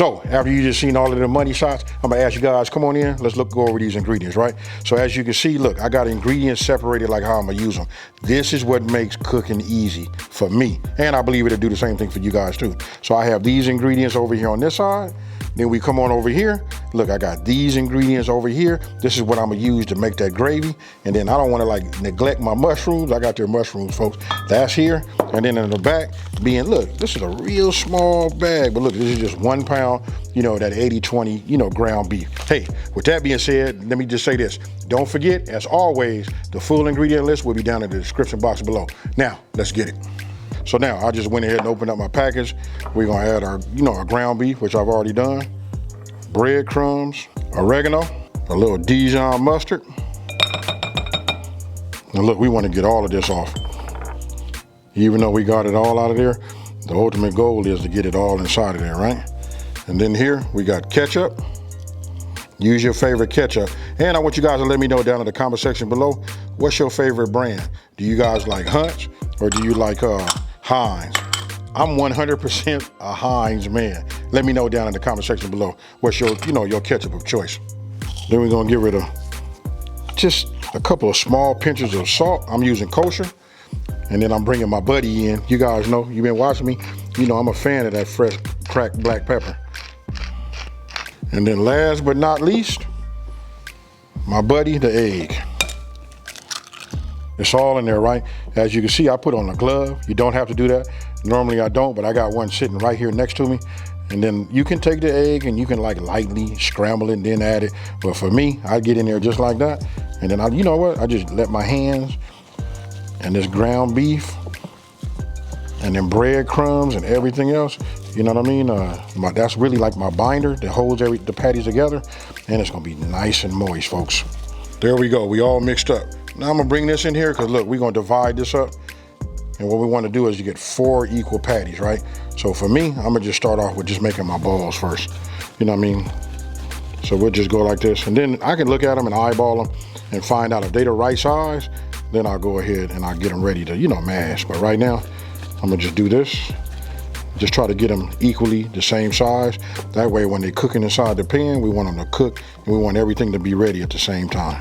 So after you just seen all of the money shots, I'm gonna ask you guys, come on in, let's go over these ingredients, right? So as you can see, look, I got ingredients separated like how I'm gonna use them. This is what makes cooking easy for me. And I believe it'll do the same thing for you guys too. So I have these ingredients over here on this side. Then we come on over here. Look, I got these ingredients over here. This is what I'm gonna use to make that gravy. And then I don't wanna like neglect my mushrooms. I got their mushrooms, folks. That's here. And then in the back, look, this is a real small bag, but look, this is just 1 pound, you know, that 80-20, you know, ground beef. Hey, with that being said, let me just say this. Don't forget, as always, the full ingredient list will be down in the description box below. Now, let's get it. So now I just went ahead and opened up my package. We're gonna add our, you know, our ground beef, which I've already done. Breadcrumbs, oregano, a little Dijon mustard. And look, we wanna get all of this off. Even though we got it all out of there, the ultimate goal is to get it all inside of there, right? And then here we got ketchup. Use your favorite ketchup. And I want you guys to let me know down in the comment section below, what's your favorite brand? Do you guys like Hunt's or do you like Heinz? I'm 100% a Heinz man. Let me know down in the comment section below what's your, you know, your ketchup of choice. Then we're gonna get rid of just a couple of small pinches of salt. I'm using kosher. And then I'm bringing my buddy in. You guys know, you've been watching me. You know I'm a fan of that fresh cracked black pepper. And then last but not least, my buddy, the egg. It's all in there, right? As you can see, I put on a glove. You don't have to do that. Normally I don't, but I got one sitting right here next to me. And then you can take the egg and you can like lightly scramble it and then add it. But for me, I get in there just like that. And then you know what? I just let my hands and this ground beef and then breadcrumbs and everything else, you know what I mean? That's really like my binder that holds the patties together, and it's gonna be nice and moist, folks. There we go, we all mixed up. Now I'm gonna bring this in here because look, we're gonna divide this up, and what we wanna do is you get 4 equal patties, right? So for me, I'm gonna just start off with just making my balls first, you know what I mean? So we'll just go like this, and then I can look at them and eyeball them and find out if they're the right size. Then I'll go ahead and I'll get them ready to, you know, mash. But right now, I'm gonna just do this. Just try to get them equally the same size. That way, when they're cooking inside the pan, we want them to cook and we want everything to be ready at the same time.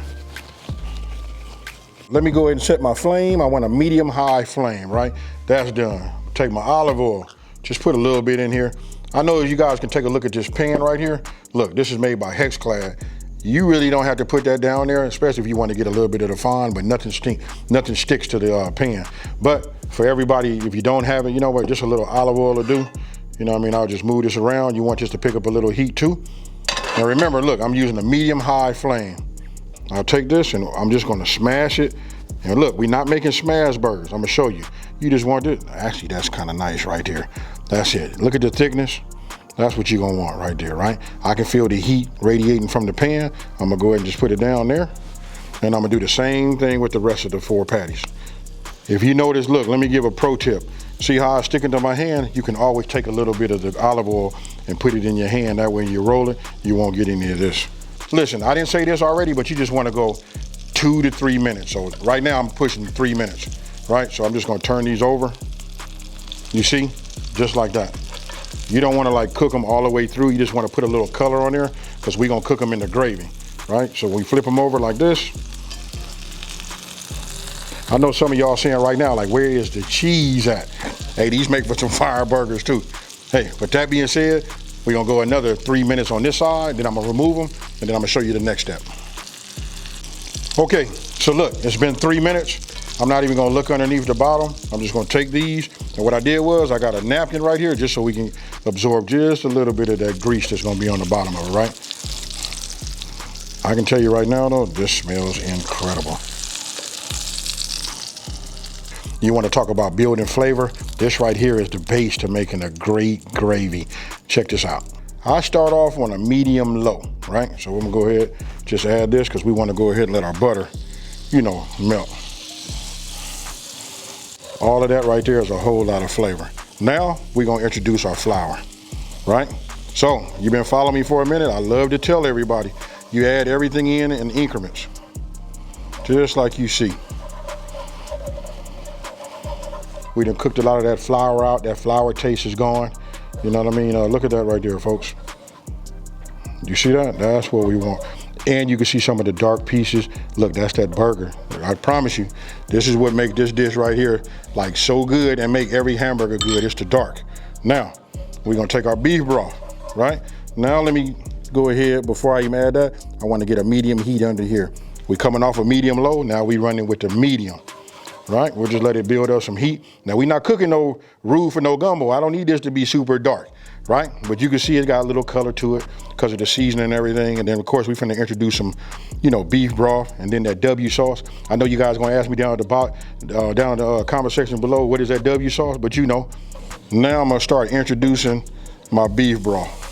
Let me go ahead and set my flame. I want a medium-high flame, right? That's done. Take my olive oil, just put a little bit in here. I know you guys can take a look at this pan right here. Look, this is made by Hexclad. You really don't have to put that down there, especially if you want to get a little bit of the fond, but nothing sticks to the pan. But for everybody, if you don't have it, you know what, just a little olive oil will do. You know what I mean? I'll just move this around. You want this to pick up a little heat too. Now remember, look, I'm using a medium-high flame. I'll take this and I'm just gonna smash it. And look, we're not making smash burgers. I'm gonna show you. You just want this. Actually, that's kind of nice right there. That's it. Look at the thickness. That's what you're gonna want right there, right? I can feel the heat radiating from the pan. I'm gonna go ahead and just put it down there. And I'm gonna do the same thing with the rest of the 4 patties. If you notice, look, let me give a pro tip. See how I stick it to my hand? You can always take a little bit of the olive oil and put it in your hand. That way when you roll it, you won't get any of this. Listen, I didn't say this already, but you just wanna go 2 to 3 minutes. So right now I'm pushing 3 minutes, right? So I'm just gonna turn these over. You see, just like that. You don't wanna like cook them all the way through. You just wanna put a little color on there because we're gonna cook them in the gravy, right? So we flip them over like this. I know some of y'all saying right now, like, where is the cheese at? Hey, these make for some fire burgers too. Hey, with that being said, we're gonna go another 3 minutes on this side, then I'm gonna remove them, and then I'm gonna show you the next step. Okay, so look, it's been 3 minutes. I'm not even gonna look underneath the bottom. I'm just gonna take these, and what I did was I got a napkin right here just so we can absorb just a little bit of that grease that's gonna be on the bottom of it, right? I can tell you right now though, this smells incredible. You wanna talk about building flavor? This right here is the base to making a great gravy. Check this out. I start off on a medium low, right? So we're gonna go ahead, just add this because we wanna go ahead and let our butter, you know, melt. All of that right there is a whole lot of flavor. Now we're gonna introduce our flour, right? So you've been following me for a minute. I love to tell everybody, you add everything in increments, just like you see. We done cooked a lot of that flour out. That flour taste is gone. You know what I mean? Look at that right there, folks. You see that? That's what we want. And you can see some of the dark pieces. Look, that's that burger. I promise you, this is what makes this dish right here like so good and make every hamburger good. It's the dark. Now, we're gonna take our beef broth, right? Now let me go ahead, before I even add that, I wanna get a medium heat under here. We're coming off a medium low, now we running with the medium, right? We'll just let it build up some heat. Now we're not cooking no roux for no gumbo. I don't need this to be super dark, right? But you can see it got a little color to it because of the seasoning and everything. And then of course we're finna introduce some, beef broth and then that W sauce. I know you guys are gonna ask me down at the bottom, down in the comment section below, what is that W sauce? But now I'm gonna start introducing my beef broth.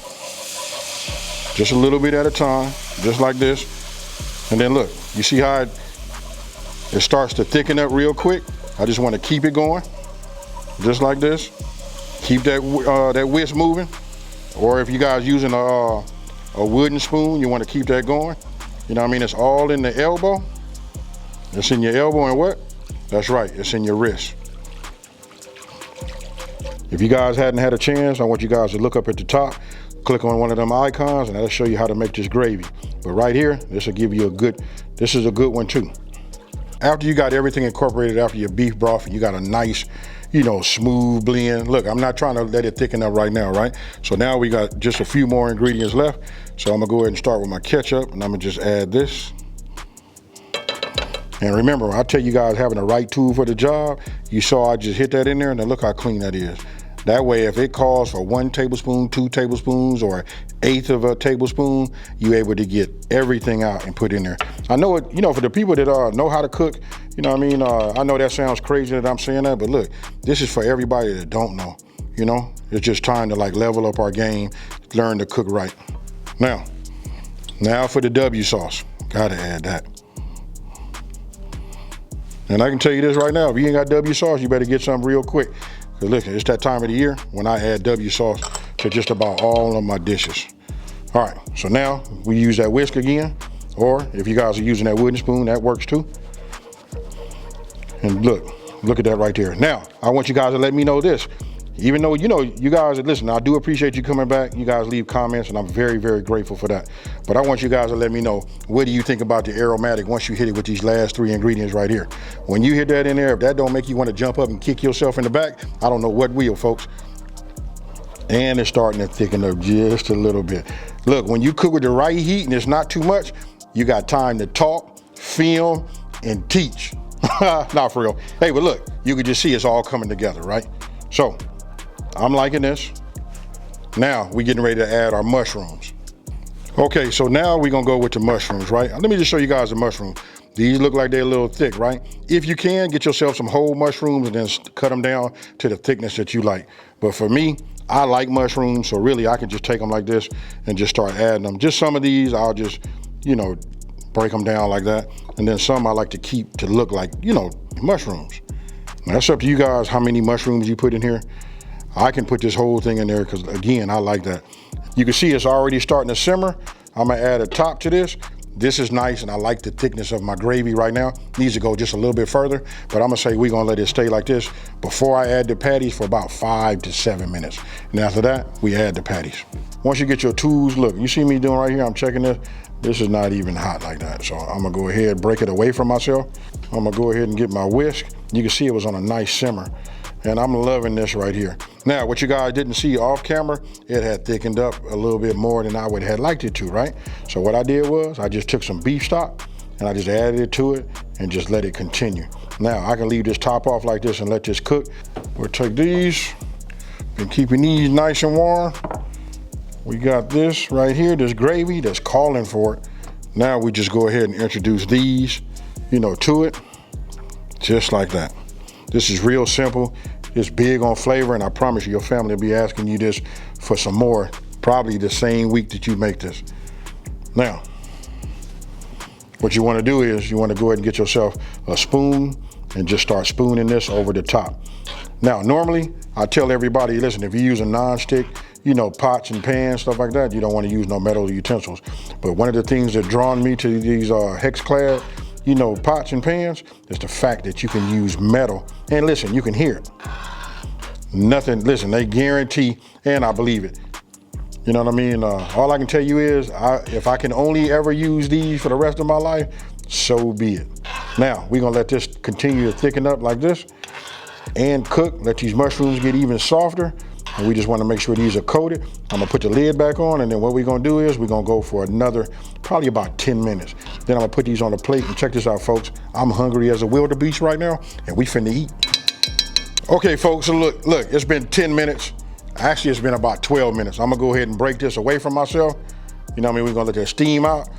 Just a little bit at a time, just like this. And then look, you see how it starts to thicken up real quick? I just wanna keep it going, just like this. Keep that whisk moving. Or if you guys using a wooden spoon, you wanna keep that going. You know what I mean? It's all in the elbow. It's in your elbow and what? That's right, it's in your wrist. If you guys hadn't had a chance, I want you guys to look up at the top, click on one of them icons, and that'll show you how to make this gravy. But right here, this will give you this is a good one too. After you got everything incorporated after your beef broth, and you got a nice, smooth blend. Look, I'm not trying to let it thicken up right now, right? So now we got just a few more ingredients left. So I'm gonna go ahead and start with my ketchup, and I'm gonna just add this. And remember, I tell you guys having the right tool for the job, you saw I just hit that in there, and then look how clean that is. That way, if it calls for 1 tablespoon, 2 tablespoons, or 1/8 of a tablespoon, you're able to get everything out and put in there. I know it, for the people that know how to cook, I know that sounds crazy that I'm saying that, but look, this is for everybody that don't know, It's just time to like level up our game, learn to cook right. Now for the W sauce, gotta add that. And I can tell you this right now, if you ain't got W sauce, you better get some real quick. Cause listen, it's that time of the year when I add W sauce to just about all of my dishes. All right, so now we use that whisk again, or if you guys are using that wooden spoon, that works too. And look at that right there. Now, I want you guys to let me know this. Even though, you guys, listen, I do appreciate you coming back. You guys leave comments, and I'm very, very grateful for that. But I want you guys to let me know, what do you think about the aromatic once you hit it with these last 3 ingredients right here? When you hit that in there, if that don't make you want to jump up and kick yourself in the back, I don't know what will, folks. And it's starting to thicken up just a little bit. Look, when you cook with the right heat and it's not too much, you got time to talk, film, and teach. Not for real. Hey, but look, you can just see it's all coming together, right? So, I'm liking this. Now we're getting ready to add our mushrooms. Okay, so now we're gonna go with the mushrooms, right? Let me just show you guys the mushrooms. These look like they're a little thick, right? If you can, get yourself some whole mushrooms and then cut them down to the thickness that you like. But for me, I like mushrooms, so really I can just take them like this and just start adding them. Just some of these, I'll just, break them down like that. And then some I like to keep to look like, mushrooms. Now, that's up to you guys how many mushrooms you put in here. I can put this whole thing in there because, again, I like that. You can see it's already starting to simmer. I'm gonna add a top to this. This is nice, and I like the thickness of my gravy right now. Needs to go just a little bit further, but I'm gonna say we're gonna let it stay like this before I add the patties for about 5 to 7 minutes. And after that, we add the patties. Once you get your tools, look, you see me doing right here, I'm checking this. This is not even hot like that. So I'm gonna go ahead, break it away from myself. I'm gonna go ahead and get my whisk. You can see it was on a nice simmer. And I'm loving this right here. Now, what you guys didn't see off camera, it had thickened up a little bit more than I would have liked it to, right? So what I did was, I just took some beef stock and I just added it to it and just let it continue. Now, I can leave this top off like this and let this cook. We'll take these, been keeping these nice and warm. We got this right here, this gravy that's calling for it. Now we just go ahead and introduce these, to it, just like that. This is real simple. It's big on flavor, and I promise you, your family will be asking you this for some more, probably the same week that you make this. Now, what you want to do is you want to go ahead and get yourself a spoon and just start spooning this over the top. Now, normally, I tell everybody, listen, if you're using non-stick, pots and pans, stuff like that, you don't want to use no metal utensils. But one of the things that drawn me to these hex-clad, pots and pans, is the fact that you can use metal. And listen, you can hear it. Nothing, listen, they guarantee, and I believe it. You know what I mean? All I can tell you is, if I can only ever use these for the rest of my life, so be it. Now, we're gonna let this continue to thicken up like this and cook, let these mushrooms get even softer. And we just wanna make sure these are coated. I'm gonna put the lid back on, and then what we're gonna do is we're gonna go for another, probably about 10 minutes. Then I'm gonna put these on the plate, and check this out, folks. I'm hungry as a wildebeest right now, and we finna eat. Okay, folks, so look, it's been 10 minutes. Actually, it's been about 12 minutes. I'm gonna go ahead and break this away from myself. You know what I mean? We're gonna let that steam out,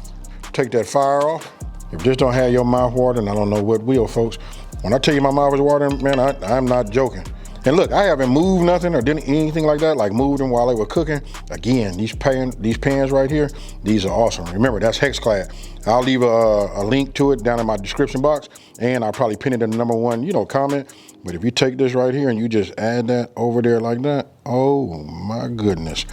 take that fire off. If this don't have your mouth watering, I don't know what will, folks. When I tell you my mouth is watering, man, I'm not joking. And look, I haven't moved nothing or did anything like that, like moved them while they were cooking. Again, these pans right here, these are awesome. Remember, that's hex clad. I'll leave a link to it down in my description box, and I'll probably pin it in the #1, comment. But if you take this right here and you just add that over there like that, oh my goodness.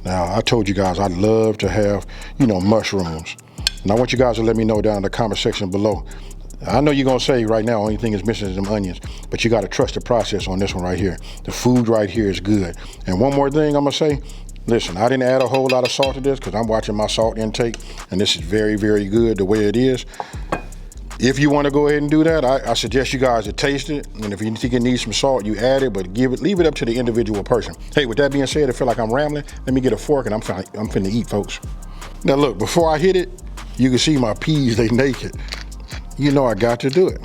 Now, I told you guys I'd love to have, mushrooms. And I want you guys to let me know down in the comment section below. I know you're gonna say right now, only thing is missing is them onions, but you gotta trust the process on this one right here. The food right here is good. And one more thing I'm gonna say, listen, I didn't add a whole lot of salt to this because I'm watching my salt intake, and this is very, very good the way it is. If you want to go ahead and do that, I suggest you guys to taste it. And if you think it needs some salt, you add it, but leave it up to the individual person. Hey, with that being said, I feel like I'm rambling. Let me get a fork and I'm finna eat, folks. Now look, before I hit it, you can see my peas, they naked. You know I got to do it.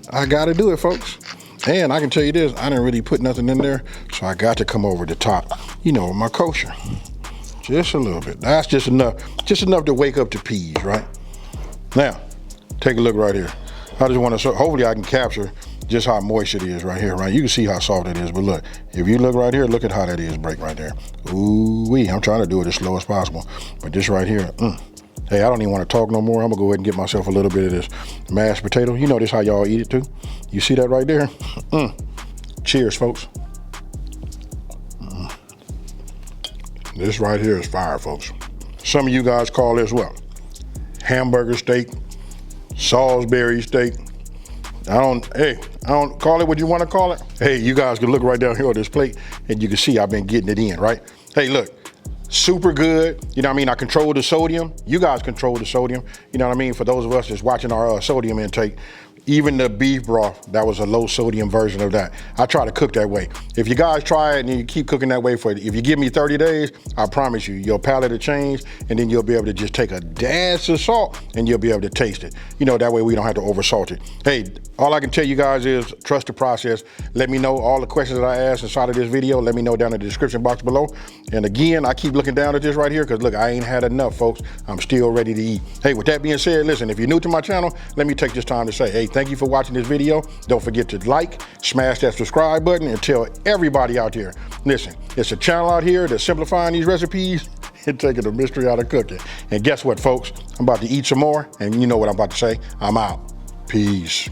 I got to do it, folks. And I can tell you this, I didn't really put nothing in there, so I got to come over the top, my kosher. Just a little bit. That's just enough to wake up the peas, right? Now, take a look right here. I just want to, hopefully I can capture just how moist it is right here, right? You can see how soft it is, but look, if you look right here, look at how that is break right there. Ooh-wee, I'm trying to do it as slow as possible. But this right here, hey, I don't even want to talk no more. I'm gonna go ahead and get myself a little bit of this mashed potato. You know this how y'all eat it too. You see that right there? Cheers, folks. This right here is fire, folks. Some of you guys call this what? Hamburger steak, Salisbury steak. I don't call it what you want to call it. Hey, you guys can look right down here on this plate and you can see I've been getting it in, right? Hey, look, super good. You know what I mean? I control the sodium. You guys control the sodium. You know what I mean? For those of us that's watching our sodium intake, even the beef broth, that was a low sodium version of that. I try to cook that way. If you guys try it and you keep cooking that way if you give me 30 days, I promise you, your palate will change, and then you'll be able to just take a dash of salt and you'll be able to taste it. That way we don't have to over salt it. Hey, all I can tell you guys is trust the process. Let me know all the questions that I asked inside of this video. Let me know down in the description box below. And again, I keep looking down at this right here because look, I ain't had enough, folks. I'm still ready to eat. Hey, with that being said, listen, if you're new to my channel, let me take this time to say, hey, thank you for watching this video. Don't forget to like, smash that subscribe button, and tell everybody out there, listen, it's a channel out here that's simplifying these recipes and taking the mystery out of cooking. And guess what, folks? I'm about to eat some more, and you know what I'm about to say. I'm out. Peace.